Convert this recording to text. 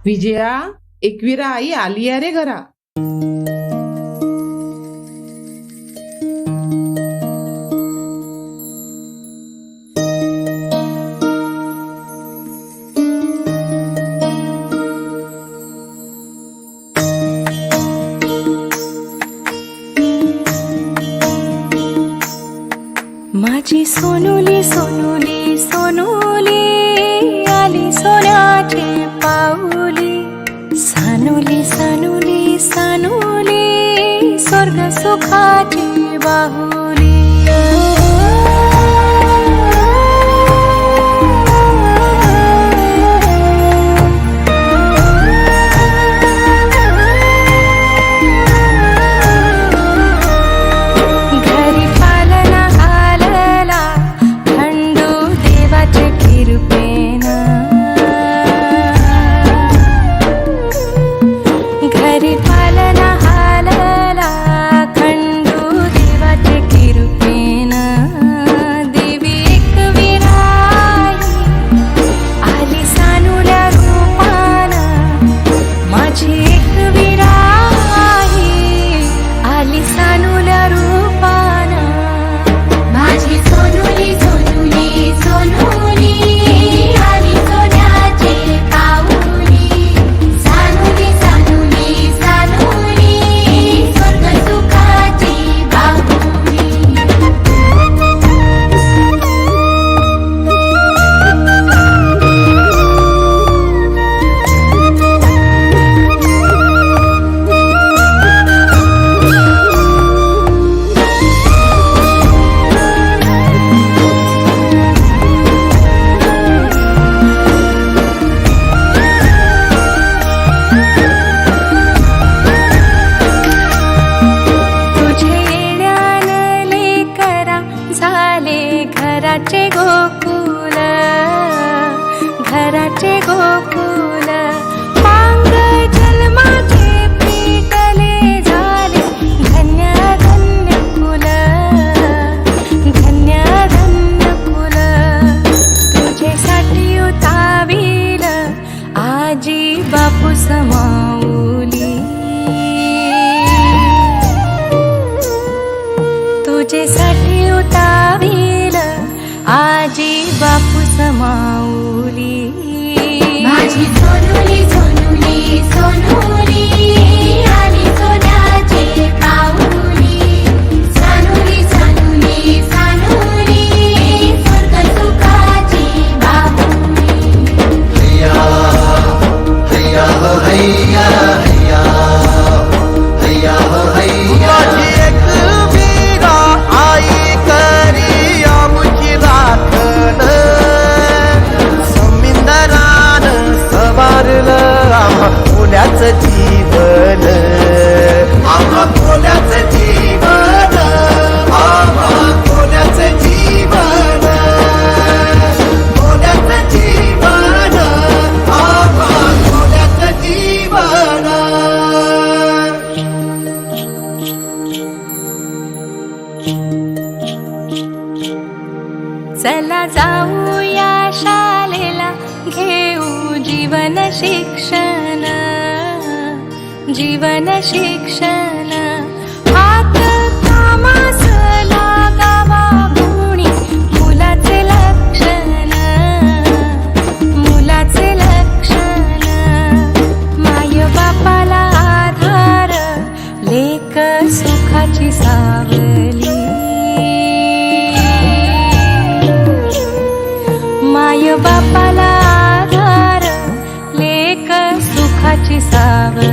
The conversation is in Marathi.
विजया, एकविरा आई आली आहे रे घरा. माझी सोनुली सोनुली सोनुली आली सोन्याची पाऊली. सानुली सानुली सानुली स्वर्ग सुखाची बाहुली. घरी पालना आलला खंडू देवाचे कृपेना. घरी पालना आलला खंडू देवाचे कृपेना. देवी एकविराई आली सानुल्या रूपाना. माझी एकविराई आली सानुल्या रूपाना. माझी सोनुली सोनुली सोनुली आली सोन्याची पाऊली. सानुली सानुली सानुली स्वर्ग सुखाची बाहुली. तुझे येण्यानं लेकरा झाले घराचे गोकुल. घराचे गोकुल पांग जन्माचे पेटले झाले धन्य धन्य कुल. धन्य धन्य कुल तुझेसाठी उताविल आजी बापू समाऊली. तुझेसाठी उताविल आजी बापू समाऊली. माझी सोनुली सोनुली सोनुली आली सोन्याची पाऊली. सानुली सानुली सानुली स्वर्ग सुखाची बाहुली. माझी एकविरा आई करी आमची राखण. समिंदरान सवारलं आम्हा कोल्याचं जीवन. आम्हा कोल्याचं जीवन. आम्हा कोल्याचं जीवन. कोल्याचं जीवन. आम्हा कोल्याचं जीवन. चला जाऊया शाळेला घेऊ जीवन शिक्षण. जीवन शिक्षण हात कामास लागावा गुणी मुलाचे लक्षण. मुलाचे लक्षण माय बापाला आधार लेक सुखाची सावली. माय बापाला आधार लेक सुखाची सावली.